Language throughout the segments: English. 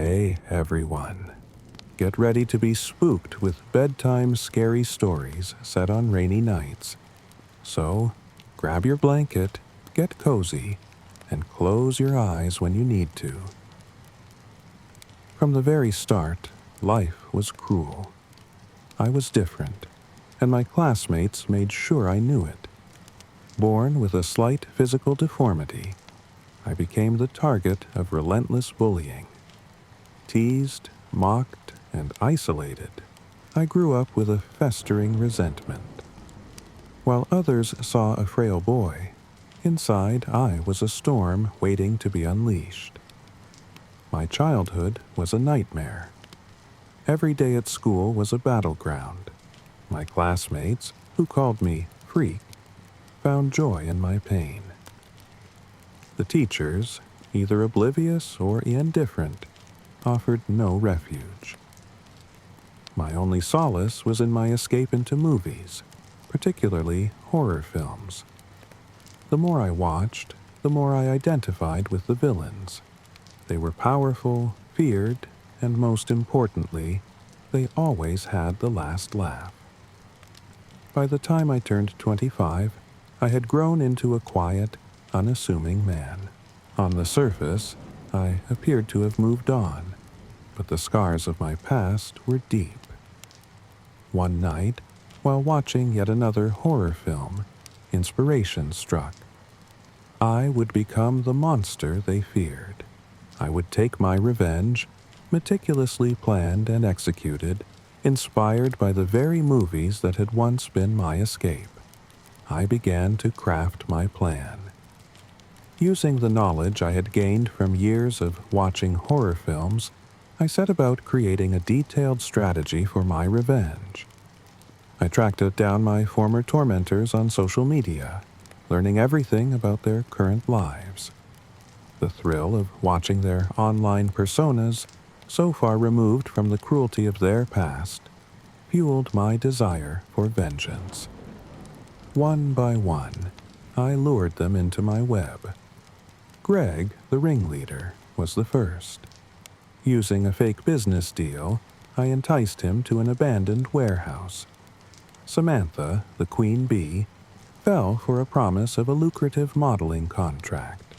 Hey everyone, get ready to be spooked with bedtime scary stories set on rainy nights. So, grab your blanket, get cozy, and close your eyes when you need to. From the very start, life was cruel. I was different, and my classmates made sure I knew it. Born with a slight physical deformity, I became the target of relentless bullying. Teased, mocked, and isolated, I grew up with a festering resentment. While others saw a frail boy, inside I was a storm waiting to be unleashed. My childhood was a nightmare. Every day at school was a battleground. My classmates, who called me freak, found joy in my pain. The teachers, either oblivious or indifferent, offered no refuge. My only solace was in my escape into movies, particularly horror films. The more I watched, the more I identified with the villains. They were powerful, feared, and most importantly, they always had the last laugh. By the time I turned 25, I had grown into a quiet, unassuming man. On the surface, I appeared to have moved on, but the scars of my past were deep. One night, while watching yet another horror film, inspiration struck. I would become the monster they feared. I would take my revenge, meticulously planned and executed, inspired by the very movies that had once been my escape. I began to craft my plan. Using the knowledge I had gained from years of watching horror films, I set about creating a detailed strategy for my revenge. I tracked down my former tormentors on social media, learning everything about their current lives. The thrill of watching their online personas, so far removed from the cruelty of their past, fueled my desire for vengeance. One by one, I lured them into my web. Greg, the ringleader, was the first. Using a fake business deal, I enticed him to an abandoned warehouse. Samantha, the queen bee, fell for a promise of a lucrative modeling contract.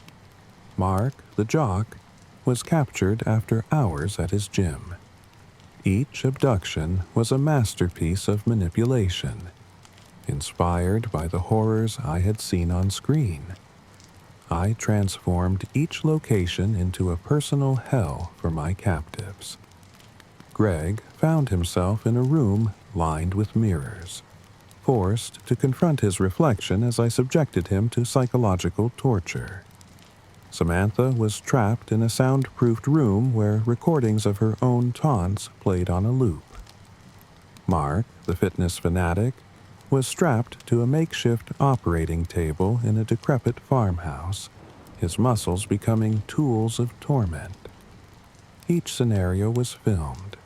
Mark, the jock, was captured after hours at his gym. Each abduction was a masterpiece of manipulation, inspired by the horrors I had seen on screen. I transformed each location into a personal hell for my captives. Greg found himself in a room lined with mirrors, forced to confront his reflection as I subjected him to psychological torture. Samantha was trapped in a soundproofed room where recordings of her own taunts played on a loop. Mark, the fitness fanatic, was strapped to a makeshift operating table in a decrepit farmhouse, his muscles becoming tools of torment. Each scenario was filmed,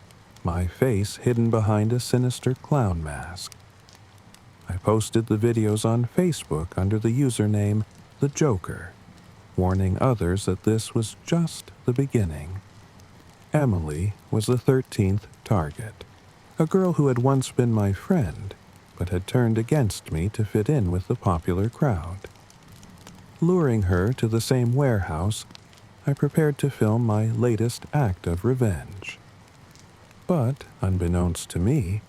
my face hidden behind a sinister clown mask. I posted the videos on Facebook under the username The Joker, warning others that this was just the beginning. Emily was the 13th target, a girl who had once been my friend, but had turned against me to fit in with the popular crowd. Luring her to the same warehouse, I prepared to film my latest act of revenge. But, unbeknownst to me,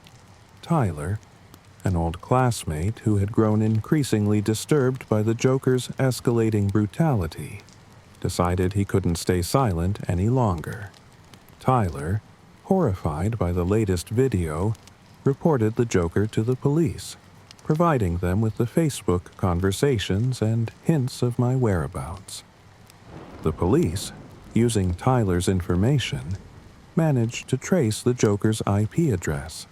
Tyler, an old classmate who had grown increasingly disturbed by the Joker's escalating brutality, decided he couldn't stay silent any longer. Tyler, horrified by the latest video, reported the Joker to the police, providing them with the Facebook conversations and hints of my whereabouts. The police, using Tyler's information, managed to trace the Joker's IP address.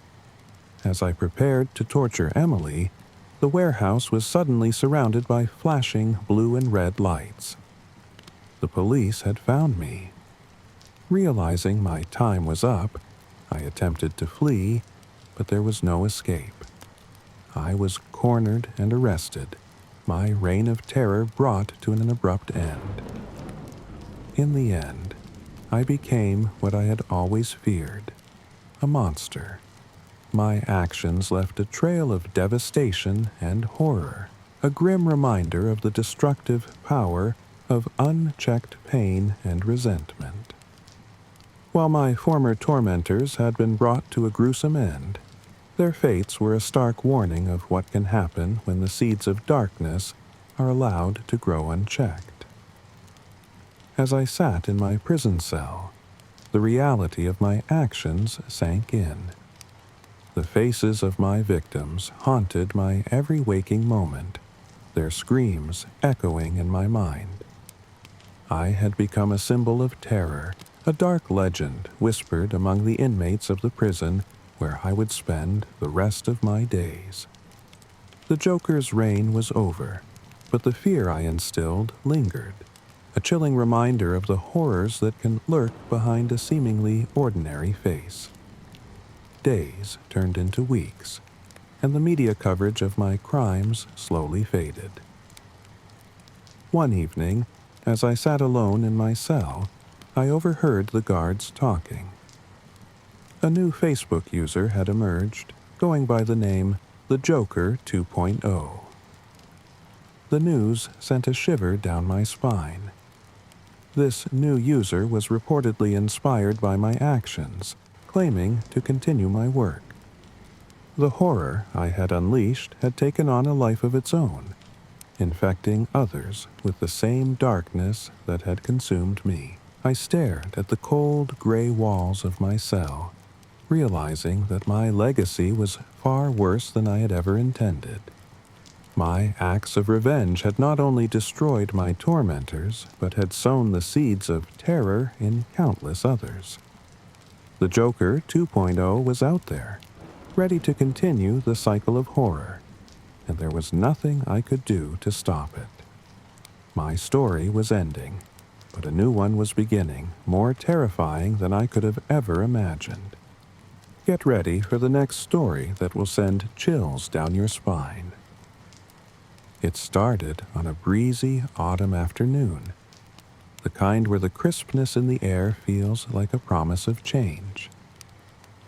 As I prepared to torture Emily, the warehouse was suddenly surrounded by flashing blue and red lights. The police had found me. Realizing my time was up, I attempted to flee, but there was no escape. I was cornered and arrested, my reign of terror brought to an abrupt end. In the end, I became what I had always feared, a monster. My actions left a trail of devastation and horror, a grim reminder of the destructive power of unchecked pain and resentment. While my former tormentors had been brought to a gruesome end, their fates were a stark warning of what can happen when the seeds of darkness are allowed to grow unchecked. As I sat in my prison cell, the reality of my actions sank in. The faces of my victims haunted my every waking moment, their screams echoing in my mind. I had become a symbol of terror, a dark legend whispered among the inmates of the prison where I would spend the rest of my days. The Joker's reign was over, but the fear I instilled lingered, a chilling reminder of the horrors that can lurk behind a seemingly ordinary face. Days turned into weeks, and the media coverage of my crimes slowly faded. One evening, as I sat alone in my cell, I overheard the guards talking. A new Facebook user had emerged, going by the name The Joker 2.0. The news sent a shiver down my spine. This new user was reportedly inspired by my actions, claiming to continue my work. The horror I had unleashed had taken on a life of its own, infecting others with the same darkness that had consumed me. I stared at the cold, gray walls of my cell, realizing that my legacy was far worse than I had ever intended. My acts of revenge had not only destroyed my tormentors, but had sown the seeds of terror in countless others. The Joker 2.0 was out there, ready to continue the cycle of horror, and there was nothing I could do to stop it. My story was ending, but a new one was beginning, more terrifying than I could have ever imagined. Get ready for the next story that will send chills down your spine. It started on a breezy autumn afternoon, the kind where the crispness in the air feels like a promise of change.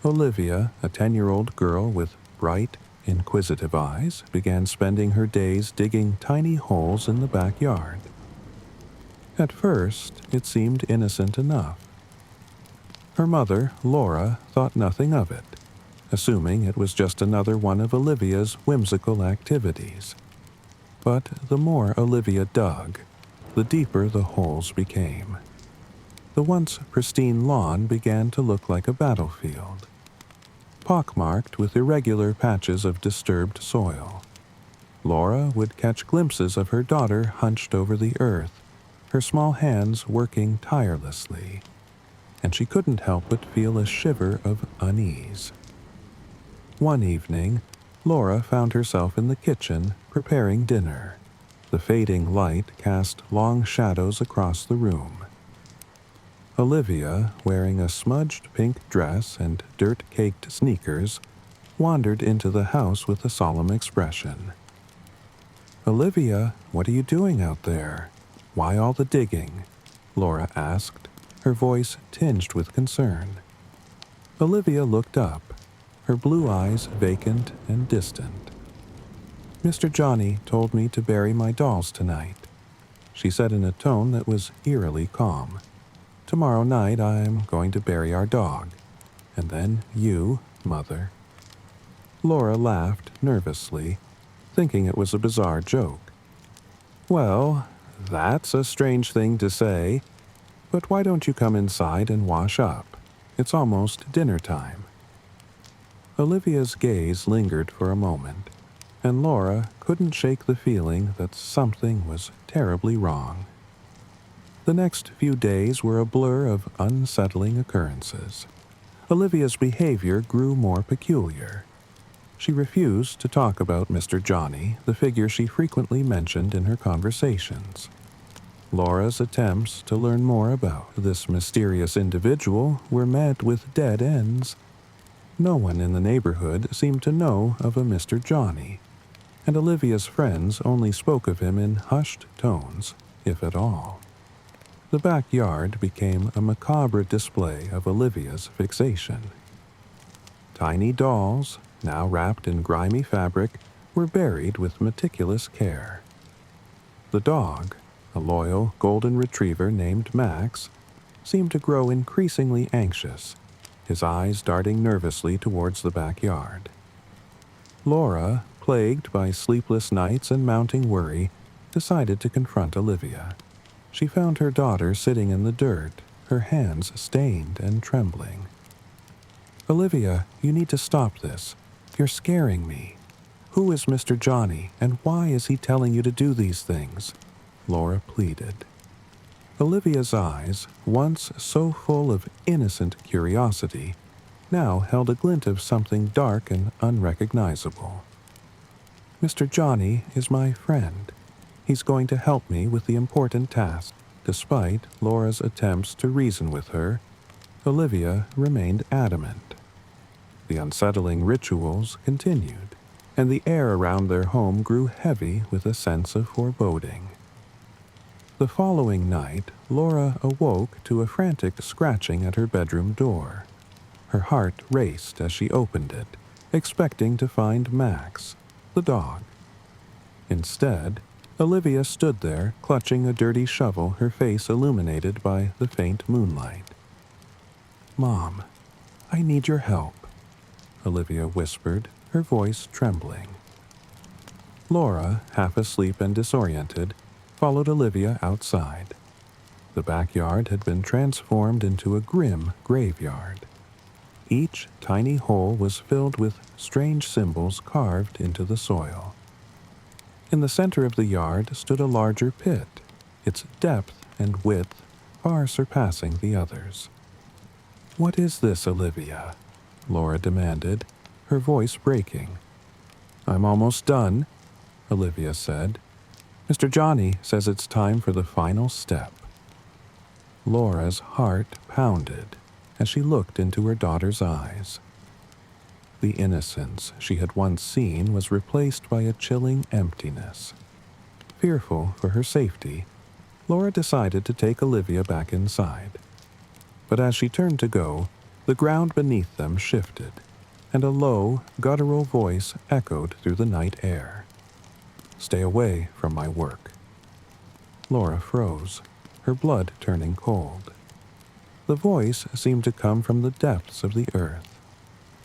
Olivia, a 10-year-old girl with bright, inquisitive eyes, began spending her days digging tiny holes in the backyard. At first, it seemed innocent enough. Her mother, Laura, thought nothing of it, assuming it was just another one of Olivia's whimsical activities. But the more Olivia dug, the deeper the holes became. The once pristine lawn began to look like a battlefield, pockmarked with irregular patches of disturbed soil. Laura would catch glimpses of her daughter hunched over the earth, her small hands working tirelessly, and she couldn't help but feel a shiver of unease. One evening, Laura found herself in the kitchen preparing dinner. The fading light cast long shadows across the room. Olivia, wearing a smudged pink dress and dirt-caked sneakers, wandered into the house with a solemn expression. "Olivia, what are you doing out there? Why all the digging?" Laura asked, her voice tinged with concern. Olivia looked up, her blue eyes vacant and distant. "Mr. Johnny told me to bury my dolls tonight," she said in a tone that was eerily calm. "Tomorrow night I'm going to bury our dog, and then you, Mother." Laura laughed nervously, thinking it was a bizarre joke. "Well, that's a strange thing to say, but why don't you come inside and wash up? It's almost dinner time." Olivia's gaze lingered for a moment, and Laura couldn't shake the feeling that something was terribly wrong. The next few days were a blur of unsettling occurrences. Olivia's behavior grew more peculiar. She refused to talk about Mr. Johnny, the figure she frequently mentioned in her conversations. Laura's attempts to learn more about this mysterious individual were met with dead ends. No one in the neighborhood seemed to know of a Mr. Johnny, and Olivia's friends only spoke of him in hushed tones, if at all. The backyard became a macabre display of Olivia's fixation. Tiny dolls, now wrapped in grimy fabric, were buried with meticulous care. The dog, a loyal golden retriever named Max, seemed to grow increasingly anxious, his eyes darting nervously towards the backyard. Laura, plagued by sleepless nights and mounting worry, decided to confront Olivia. She found her daughter sitting in the dirt, her hands stained and trembling. "Olivia, you need to stop this. You're scaring me. Who is Mr. Johnny, and why is he telling you to do these things?" Laura pleaded. Olivia's eyes, once so full of innocent curiosity, now held a glint of something dark and unrecognizable. "Mr. Johnny is my friend. He's going to help me with the important task." Despite Laura's attempts to reason with her, Olivia remained adamant. The unsettling rituals continued, and the air around their home grew heavy with a sense of foreboding. The following night, Laura awoke to a frantic scratching at her bedroom door. Her heart raced as she opened it, expecting to find Max, the dog. Instead, Olivia stood there, clutching a dirty shovel, her face illuminated by the faint moonlight. "Mom, I need your help," Olivia whispered, her voice trembling. Laura, half asleep and disoriented, followed Olivia outside. The backyard had been transformed into a grim graveyard. Each tiny hole was filled with strange symbols carved into the soil. In the center of the yard stood a larger pit, its depth and width far surpassing the others. "What is this, Olivia?" Laura demanded, her voice breaking. "I'm almost done," Olivia said. "Mr. Johnny says it's time for the final step." Laura's heart pounded as she looked into her daughter's eyes. The innocence she had once seen was replaced by a chilling emptiness. Fearful for her safety, Laura decided to take Olivia back inside. But as she turned to go, the ground beneath them shifted, and a low, guttural voice echoed through the night air. "Stay away from my work." Laura froze, her blood turning cold. The voice seemed to come from the depths of the earth,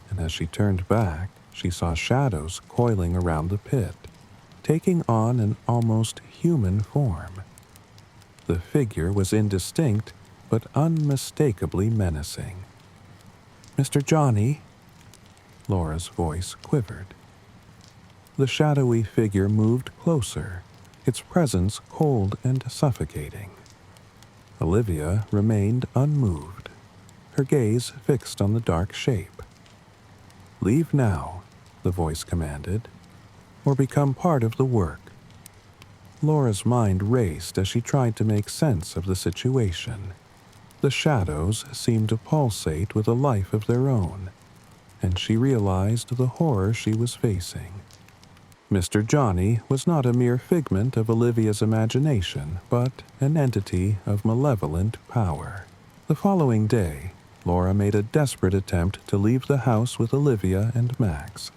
and as she turned back, she saw shadows coiling around the pit, taking on an almost human form. The figure was indistinct, but unmistakably menacing. "Mr. Johnny?" Laura's voice quivered. The shadowy figure moved closer, its presence cold and suffocating. Olivia remained unmoved, her gaze fixed on the dark shape. "Leave now," the voice commanded, "or become part of the work." Laura's mind raced as she tried to make sense of the situation. The shadows seemed to pulsate with a life of their own, and she realized the horror she was facing. Mr. Johnny was not a mere figment of Olivia's imagination, but an entity of malevolent power. The following day, Laura made a desperate attempt to leave the house with Olivia and Max.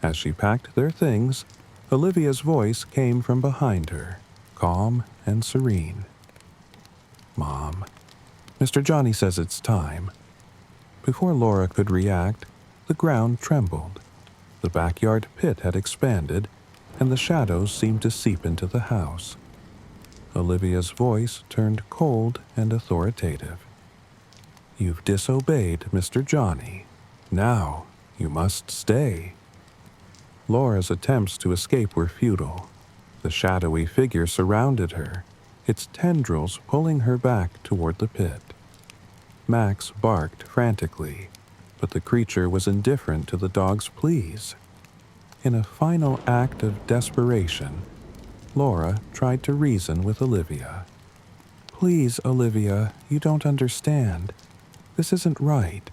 As she packed their things, Olivia's voice came from behind her, calm and serene. "Mom, Mr. Johnny says it's time." Before Laura could react, the ground trembled. The backyard pit had expanded, and the shadows seemed to seep into the house. Olivia's voice turned cold and authoritative. "You've disobeyed Mr. Johnny. Now you must stay." Laura's attempts to escape were futile. The shadowy figure surrounded her, its tendrils pulling her back toward the pit. Max barked frantically, but the creature was indifferent to the dog's pleas. In a final act of desperation, Laura tried to reason with Olivia. "Please, Olivia, you don't understand. This isn't right.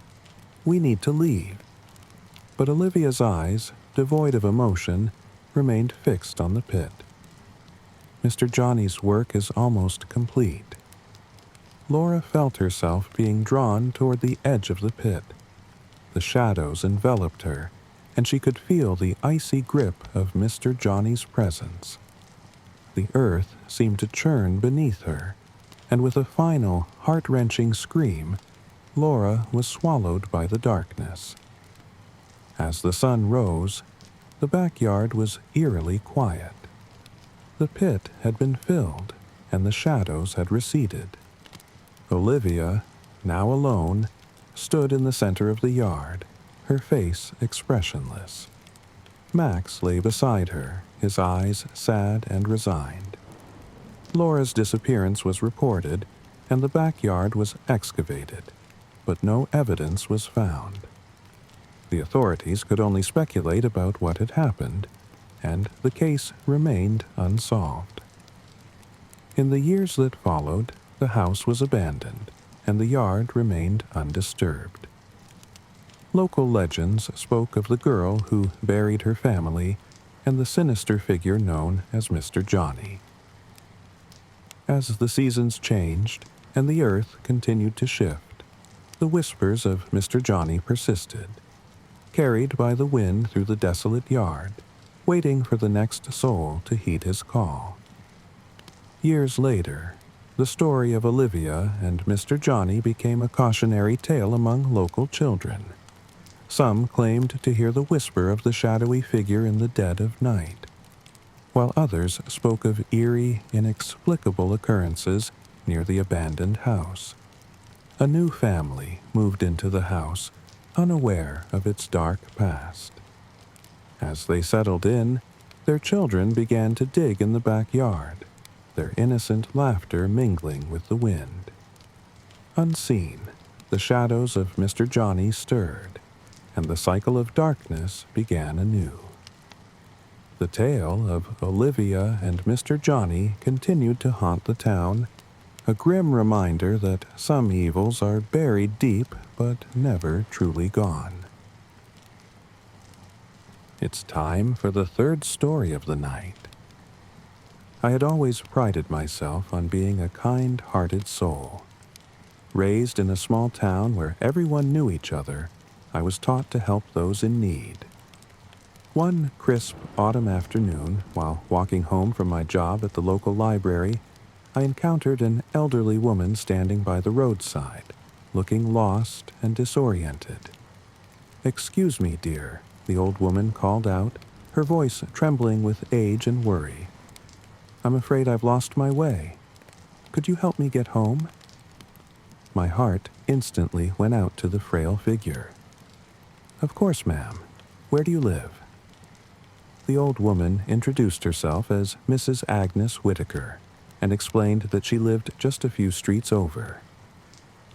We need to leave." But Olivia's eyes, devoid of emotion, remained fixed on the pit. "Mr. Johnny's work is almost complete. Laura felt herself being drawn toward the edge of the pit. The shadows enveloped her, and she could feel the icy grip of Mr. Johnny's presence. The earth seemed to churn beneath her, and with a final, heart-wrenching scream, Laura was swallowed by the darkness. As the sun rose, the backyard was eerily quiet. The pit had been filled, and the shadows had receded. Olivia, now alone, stood in the center of the yard, her face expressionless. Max lay beside her, his eyes sad and resigned. Laura's disappearance was reported, and the backyard was excavated, but no evidence was found. The authorities could only speculate about what had happened, and the case remained unsolved. In the years that followed, the house was abandoned, and the yard remained undisturbed. Local legends spoke of the girl who buried her family and the sinister figure known as Mr. Johnny. As the seasons changed and the earth continued to shift, the whispers of Mr. Johnny persisted, carried by the wind through the desolate yard, waiting for the next soul to heed his call. Years later, the story of Olivia and Mr. Johnny became a cautionary tale among local children. Some claimed to hear the whisper of the shadowy figure in the dead of night, while others spoke of eerie, inexplicable occurrences near the abandoned house. A new family moved into the house, unaware of its dark past. As they settled in, their children began to dig in the backyard, their innocent laughter mingling with the wind. Unseen, the shadows of Mr. Johnny stirred, and the cycle of darkness began anew. The tale of Olivia and Mr. Johnny continued to haunt the town, a grim reminder that some evils are buried deep but never truly gone. It's time for the third story of the night. I had always prided myself on being a kind-hearted soul. Raised in a small town where everyone knew each other, I was taught to help those in need. One crisp autumn afternoon, while walking home from my job at the local library, I encountered an elderly woman standing by the roadside, looking lost and disoriented. "Excuse me, dear," the old woman called out, her voice trembling with age and worry. "I'm afraid I've lost my way. Could you help me get home?" My heart instantly went out to the frail figure. "Of course, ma'am. Where do you live?" The old woman introduced herself as Mrs. Agnes Whitaker and explained that she lived just a few streets over.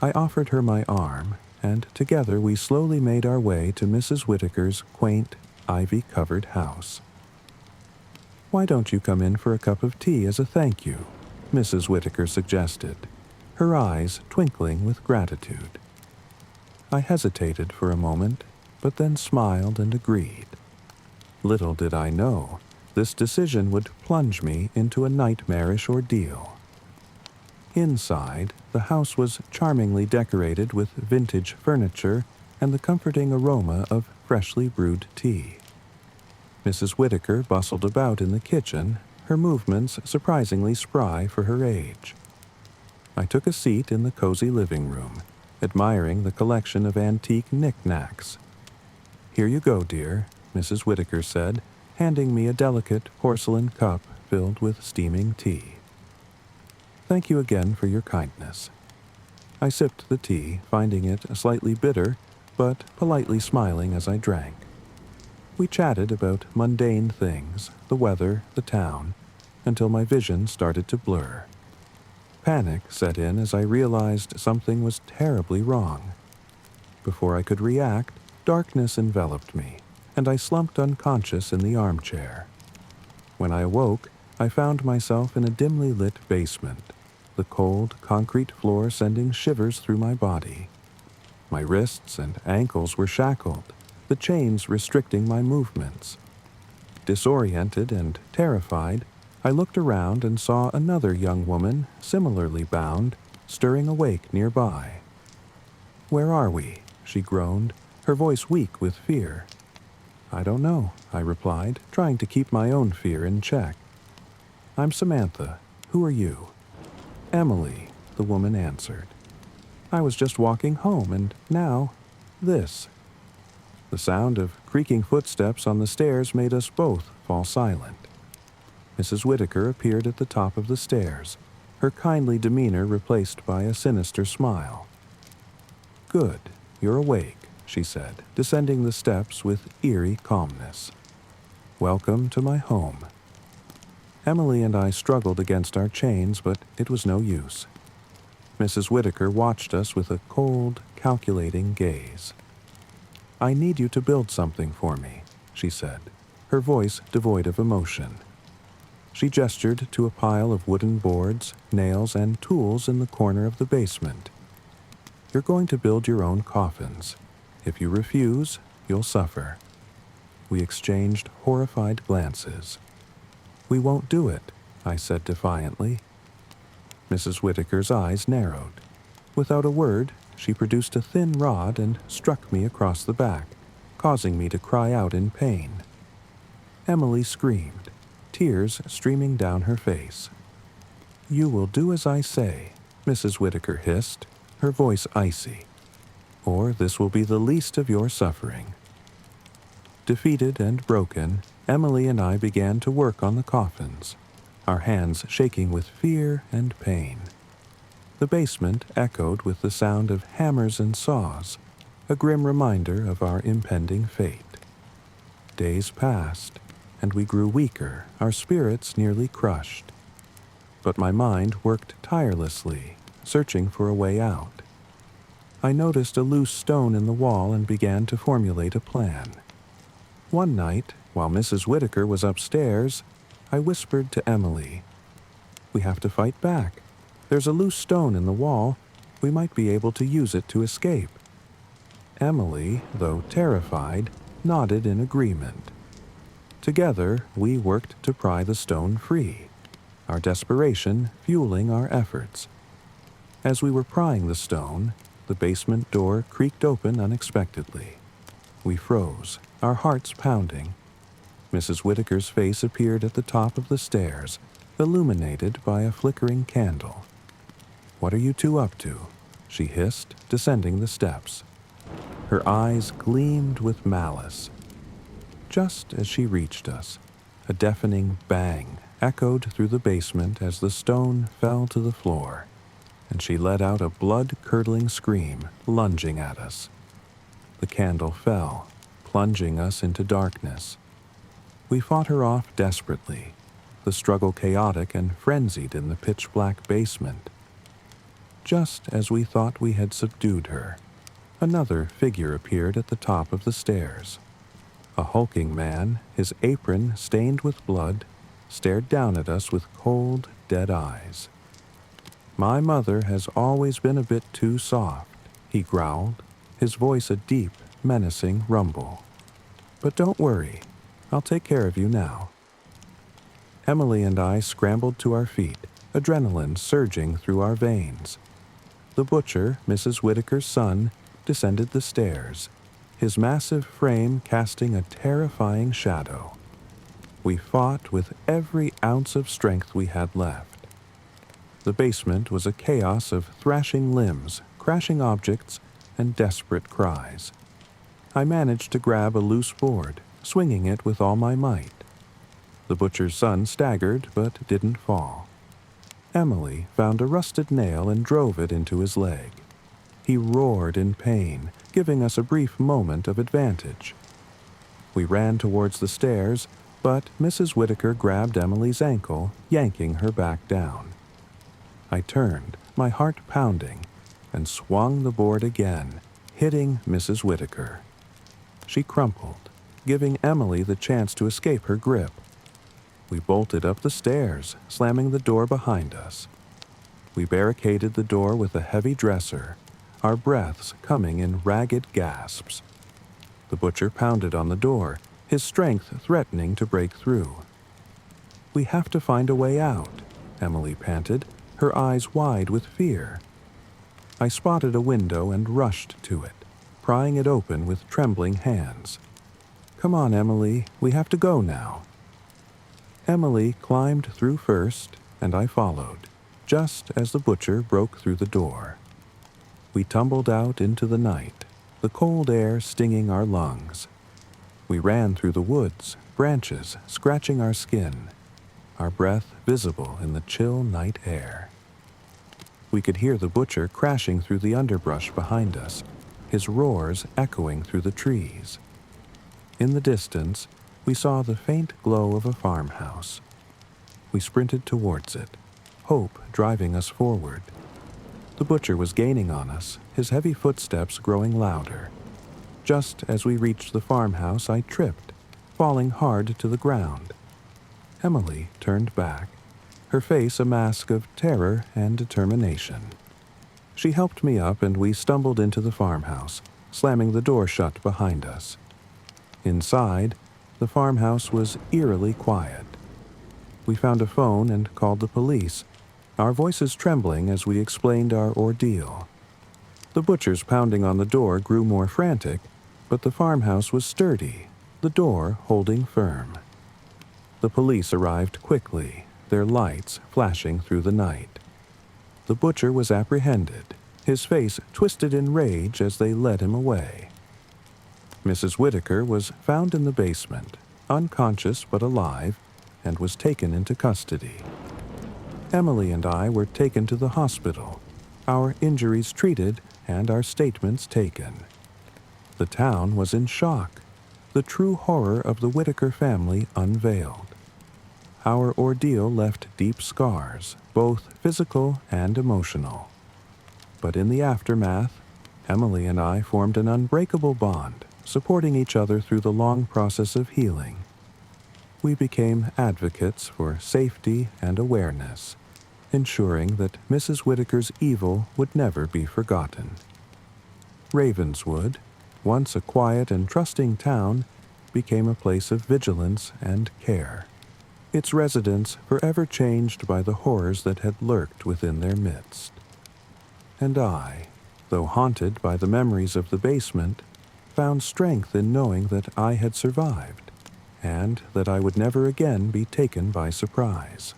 I offered her my arm, and together we slowly made our way to Mrs. Whitaker's quaint, ivy-covered house. "Why don't you come in for a cup of tea as a thank you?" Mrs. Whitaker suggested, her eyes twinkling with gratitude. I hesitated for a moment, but then smiled and agreed. Little did I know, this decision would plunge me into a nightmarish ordeal. Inside, the house was charmingly decorated with vintage furniture and the comforting aroma of freshly brewed tea. Mrs. Whitaker bustled about in the kitchen, her movements surprisingly spry for her age. I took a seat in the cozy living room, admiring the collection of antique knickknacks. "Here you go, dear," Mrs. Whitaker said, handing me a delicate porcelain cup filled with steaming tea. "Thank you again for your kindness." I sipped the tea, finding it slightly bitter, but politely smiling as I drank. We chatted about mundane things, the weather, the town, until my vision started to blur. Panic set in as I realized something was terribly wrong. Before I could react, darkness enveloped me, and I slumped unconscious in the armchair. When I awoke, I found myself in a dimly lit basement, the cold, concrete floor sending shivers through my body. My wrists and ankles were shackled, the chains restricting my movements. Disoriented and terrified, I looked around and saw another young woman, similarly bound, stirring awake nearby. "Where are we?" she groaned, her voice weak with fear. "I don't know," I replied, trying to keep my own fear in check. "I'm Samantha. Who are you?" "Emily," the woman answered. "I was just walking home, and now, this." The sound of creaking footsteps on the stairs made us both fall silent. Mrs. Whitaker appeared at the top of the stairs, her kindly demeanor replaced by a sinister smile. "Good, you're awake," she said, descending the steps with eerie calmness. "Welcome to my home." Emily and I struggled against our chains, but it was no use. Mrs. Whitaker watched us with a cold, calculating gaze. "I need you to build something for me," she said, her voice devoid of emotion. She gestured to a pile of wooden boards, nails, and tools in the corner of the basement. "You're going to build your own coffins. If you refuse, you'll suffer." We exchanged horrified glances. "We won't do it," I said defiantly. Mrs. Whitaker's eyes narrowed. Without a word, she produced a thin rod and struck me across the back, causing me to cry out in pain. Emily screamed, tears streaming down her face. "You will do as I say," Mrs. Whitaker hissed, her voice icy, "or this will be the least of your suffering." Defeated and broken, Emily and I began to work on the coffins, our hands shaking with fear and pain. The basement echoed with the sound of hammers and saws, a grim reminder of our impending fate. Days passed, and we grew weaker, our spirits nearly crushed. But my mind worked tirelessly, searching for a way out. I noticed a loose stone in the wall and began to formulate a plan. One night, while Mrs. Whitaker was upstairs, I whispered to Emily, "We have to fight back. There's a loose stone in the wall. We might be able to use it to escape." Emily, though terrified, nodded in agreement. Together, we worked to pry the stone free, our desperation fueling our efforts. As we were prying the stone, the basement door creaked open unexpectedly. We froze, our hearts pounding. Mrs. Whitaker's face appeared at the top of the stairs, illuminated by a flickering candle. "What are you two up to?" she hissed, descending the steps. Her eyes gleamed with malice. Just as she reached us, a deafening bang echoed through the basement as the stone fell to the floor, and she let out a blood-curdling scream, lunging at us. The candle fell, plunging us into darkness. We fought her off desperately, the struggle chaotic and frenzied in the pitch-black basement. Just as we thought we had subdued her, another figure appeared at the top of the stairs. A hulking man, his apron stained with blood, stared down at us with cold, dead eyes. "My mother has always been a bit too soft," he growled, his voice a deep, menacing rumble. "But don't worry, I'll take care of you now." Emily and I scrambled to our feet, adrenaline surging through our veins. The butcher, Mrs. Whitaker's son, descended the stairs, his massive frame casting a terrifying shadow. We fought with every ounce of strength we had left. The basement was a chaos of thrashing limbs, crashing objects, and desperate cries. I managed to grab a loose board, swinging it with all my might. The butcher's son staggered but didn't fall. Emily found a rusted nail and drove it into his leg. He roared in pain, giving us a brief moment of advantage. We ran towards the stairs, but Mrs. Whitaker grabbed Emily's ankle, yanking her back down. I turned, my heart pounding, and swung the board again, hitting Mrs. Whitaker. She crumpled, giving Emily the chance to escape her grip. We bolted up the stairs, slamming the door behind us. We barricaded the door with a heavy dresser, our breaths coming in ragged gasps. The butcher pounded on the door, his strength threatening to break through. "We have to find a way out," Emily panted, her eyes wide with fear. I spotted a window and rushed to it, prying it open with trembling hands. "Come on, Emily, we have to go now." Emily climbed through first, and I followed, just as the butcher broke through the door. We tumbled out into the night, the cold air stinging our lungs. We ran through the woods, branches scratching our skin, our breath visible in the chill night air. We could hear the butcher crashing through the underbrush behind us, his roars echoing through the trees. In the distance, we saw the faint glow of a farmhouse. We sprinted towards it, hope driving us forward. The butcher was gaining on us, his heavy footsteps growing louder. Just as we reached the farmhouse, I tripped, falling hard to the ground. Emily turned back, her face a mask of terror and determination. She helped me up and we stumbled into the farmhouse, slamming the door shut behind us. Inside, the farmhouse was eerily quiet. We found a phone and called the police, our voices trembling as we explained our ordeal. The butcher's pounding on the door grew more frantic, but the farmhouse was sturdy, the door holding firm. The police arrived quickly, their lights flashing through the night. The butcher was apprehended, his face twisted in rage as they led him away. Mrs. Whitaker was found in the basement, unconscious but alive, and was taken into custody. Emily and I were taken to the hospital, our injuries treated and our statements taken. The town was in shock, the true horror of the Whitaker family unveiled. Our ordeal left deep scars, both physical and emotional. But in the aftermath, Emily and I formed an unbreakable bond, supporting each other through the long process of healing. We became advocates for safety and awareness, ensuring that Mrs. Whitaker's evil would never be forgotten. Ravenswood, once a quiet and trusting town, became a place of vigilance and care, its residents forever changed by the horrors that had lurked within their midst. And I, though haunted by the memories of the basement, found strength in knowing that I had survived, and that I would never again be taken by surprise.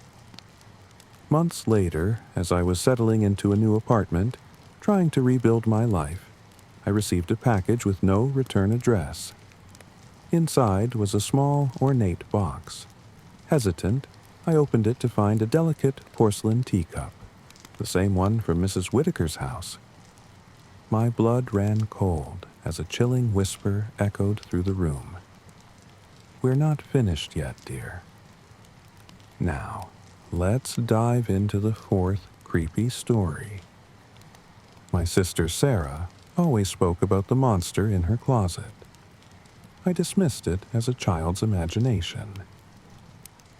Months later, as I was settling into a new apartment, trying to rebuild my life, I received a package with no return address. Inside was a small, ornate box. Hesitant, I opened it to find a delicate porcelain teacup, the same one from Mrs. Whitaker's house. My blood ran cold as a chilling whisper echoed through the room. "We're not finished yet, dear." Now, let's dive into the fourth creepy story. My sister Sarah always spoke about the monster in her closet. I dismissed it as a child's imagination.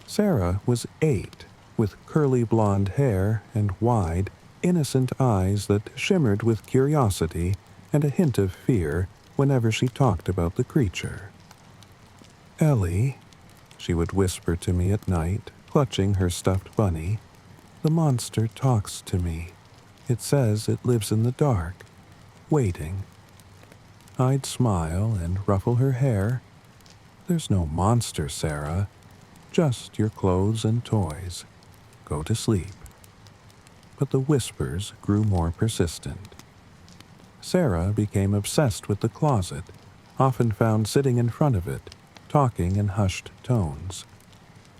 Sarah was 8, with curly blonde hair and wide, innocent eyes that shimmered with curiosity and a hint of fear whenever she talked about the creature. "Ellie," she would whisper to me at night, clutching her stuffed bunny, "the monster talks to me. It says it lives in the dark, waiting." I'd smile and ruffle her hair. "There's no monster, Sarah. Just your clothes and toys. Go to sleep." But the whispers grew more persistent. Sarah became obsessed with the closet, often found sitting in front of it, talking in hushed tones.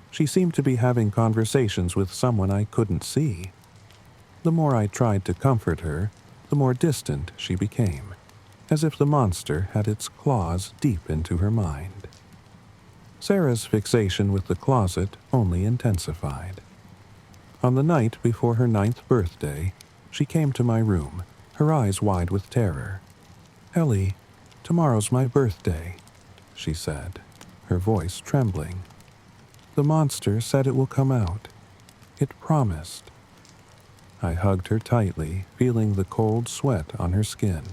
She seemed to be having conversations with someone I couldn't see. The more I tried to comfort her, the more distant she became, as if the monster had its claws deep into her mind. Sarah's fixation with the closet only intensified. On the night before her 9th birthday, she came to my room, her eyes wide with terror. "Ellie, tomorrow's my birthday," she said, her voice trembling. "The monster said it will come out. It promised." I hugged her tightly, feeling the cold sweat on her skin.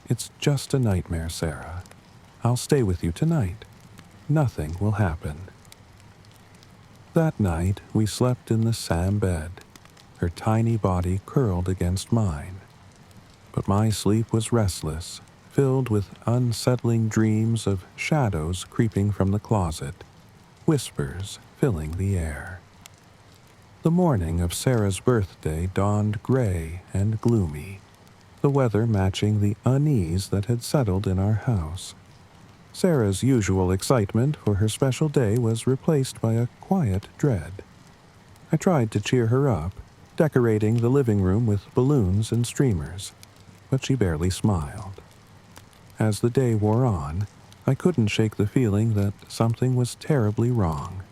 "It's just a nightmare, Sarah. I'll stay with you tonight. Nothing will happen." That night, we slept in the Sam bed, her tiny body curled against mine, But my sleep was restless, filled with unsettling dreams of shadows creeping from the closet, whispers filling the air. The morning of Sarah's birthday dawned gray and gloomy, the weather matching the unease that had settled in our house. Sarah's usual excitement for her special day was replaced by a quiet dread. I tried to cheer her up, decorating the living room with balloons and streamers, but she barely smiled. As the day wore on, I couldn't shake the feeling that something was terribly wrong.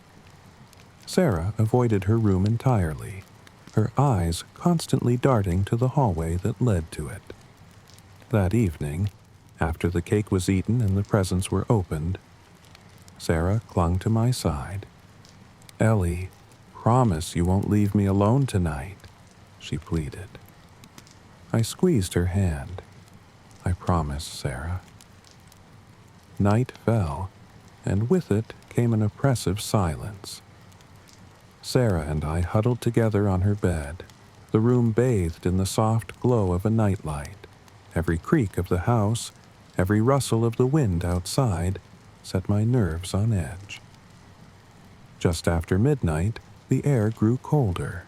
Sarah avoided her room entirely, her eyes constantly darting to the hallway that led to it. That evening, after the cake was eaten and the presents were opened, Sarah clung to my side. "Ellie, promise you won't leave me alone tonight," she pleaded. I squeezed her hand. "I promise, Sarah." Night fell, and with it came an oppressive silence. Sarah and I huddled together on her bed, the room bathed in the soft glow of a nightlight. Every creak of the house, every rustle of the wind outside, set my nerves on edge. Just after midnight, the air grew colder.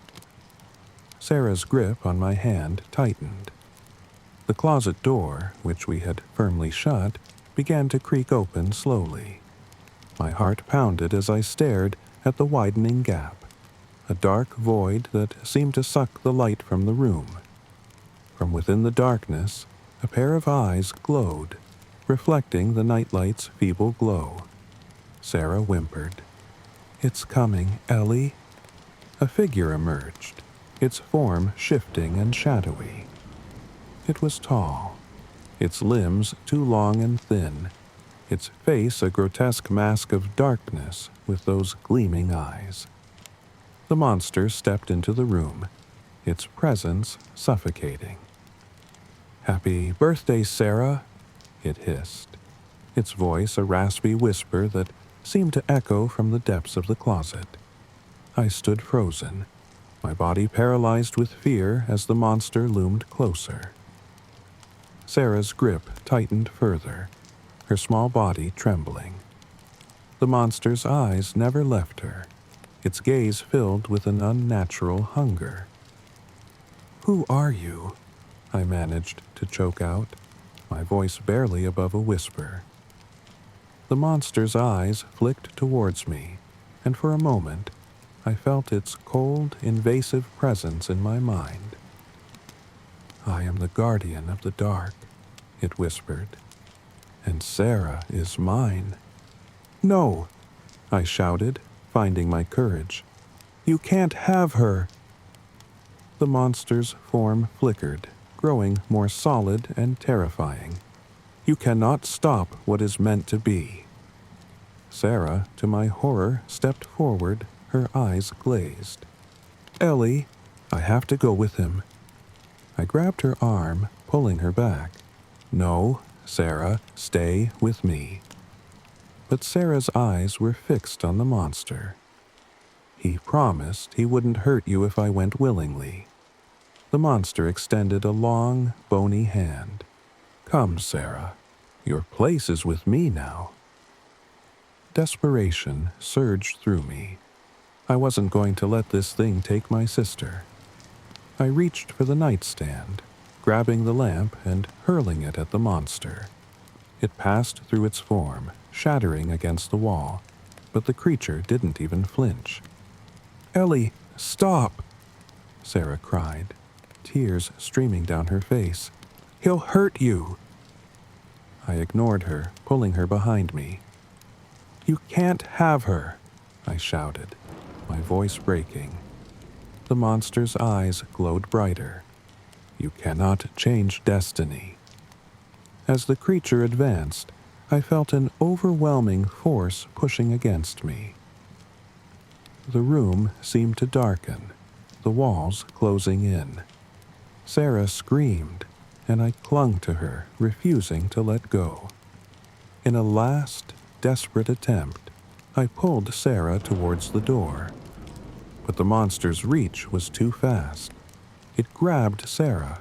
Sarah's grip on my hand tightened. The closet door, which we had firmly shut, began to creak open slowly. My heart pounded as I stared at the widening gap, a dark void that seemed to suck the light from the room. From within the darkness, a pair of eyes glowed, reflecting the nightlight's feeble glow. Sarah whimpered, "It's coming, Ellie." A figure emerged, its form shifting and shadowy. It was tall, its limbs too long and thin, its face a grotesque mask of darkness with those gleaming eyes. The monster stepped into the room, its presence suffocating. "Happy birthday, Sarah," it hissed, its voice a raspy whisper that seemed to echo from the depths of the closet. I stood frozen, my body paralyzed with fear as the monster loomed closer. Sarah's grip tightened further, her small body trembling. The monster's eyes never left her, its gaze filled with an unnatural hunger. "Who are you?" I managed to choke out, my voice barely above a whisper. The monster's eyes flicked towards me, and for a moment, I felt its cold, invasive presence in my mind. "I am the guardian of the dark," it whispered, "and Sarah is mine." "No!" I shouted, finding my courage. "You can't have her!" The monster's form flickered, growing more solid and terrifying. "You cannot stop what is meant to be." Sarah, to my horror, stepped forward, her eyes glazed. "Ellie, I have to go with him." I grabbed her arm, pulling her back. "No, Sarah, stay with me." But Sarah's eyes were fixed on the monster. "He promised he wouldn't hurt you if I went willingly." The monster extended a long, bony hand. "Come, Sarah, your place is with me now." Desperation surged through me. I wasn't going to let this thing take my sister. I reached for the nightstand, grabbing the lamp and hurling it at the monster. It passed through its form, shattering against the wall, but the creature didn't even flinch. "Ellie, stop!" Sarah cried, tears streaming down her face. "He'll hurt you!" I ignored her, pulling her behind me. "You can't have her!" I shouted, my voice breaking. The monster's eyes glowed brighter. "You cannot change destiny." As the creature advanced, I felt an overwhelming force pushing against me. The room seemed to darken, the walls closing in. Sarah screamed, and I clung to her, refusing to let go. In a last, desperate attempt, I pulled Sarah towards the door. But the monster's reach was too fast. It grabbed Sarah,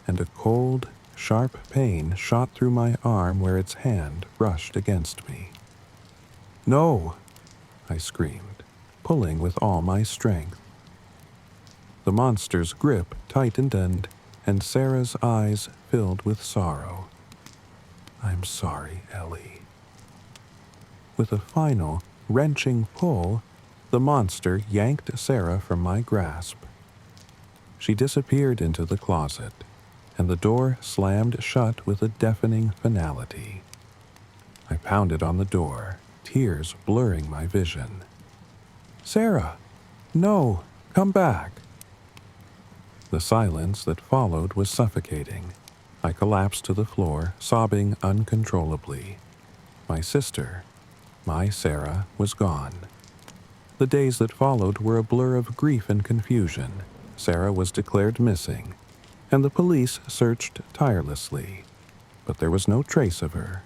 and a cold, sharp pain shot through my arm where its hand brushed against me. "No!" I screamed, pulling with all my strength. The monster's grip tightened and Sarah's eyes filled with sorrow. "I'm sorry, Ellie." With a final, wrenching pull, the monster yanked Sarah from my grasp. She disappeared into the closet, and the door slammed shut with a deafening finality. I pounded on the door, tears blurring my vision. "Sarah! No! Come back!" The silence that followed was suffocating. I collapsed to the floor, sobbing uncontrollably. My sister, my Sarah, was gone. The days that followed were a blur of grief and confusion. Sarah was declared missing, and the police searched tirelessly, but there was no trace of her.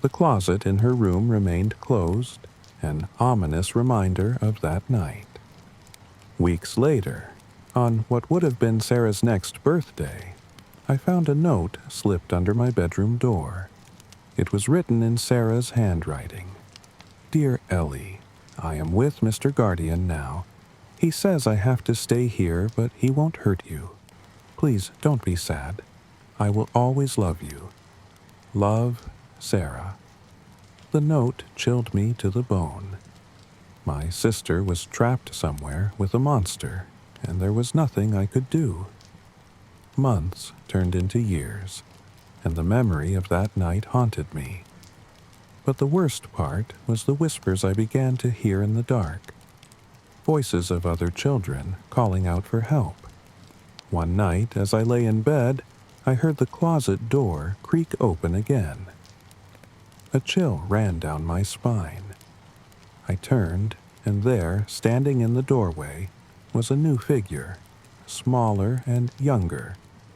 The closet in her room remained closed, an ominous reminder of that night. Weeks later, on what would have been Sarah's next birthday, I found a note slipped under my bedroom door. It was written in Sarah's handwriting. "Dear Ellie, I am with Mr. Guardian now. He says I have to stay here, but he won't hurt you. Please don't be sad. I will always love you. Love, Sarah." The note chilled me to the bone. My sister was trapped somewhere with a monster, and there was nothing I could do. Months turned into years, and the memory of that night haunted me. But the worst part was the whispers I began to hear in the dark. Voices of other children calling out for help. One night, as I lay in bed, I heard the closet door creak open again. A chill ran down my spine. I turned, and there, standing in the doorway, was a new figure, smaller and younger,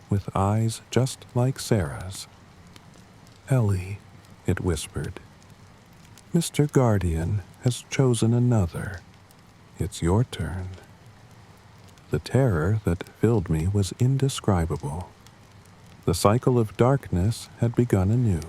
with eyes just like Sarah's. "Ellie," it whispered, "Mr. Guardian has chosen another. It's your turn." The terror that filled me was indescribable. The cycle of darkness had begun anew.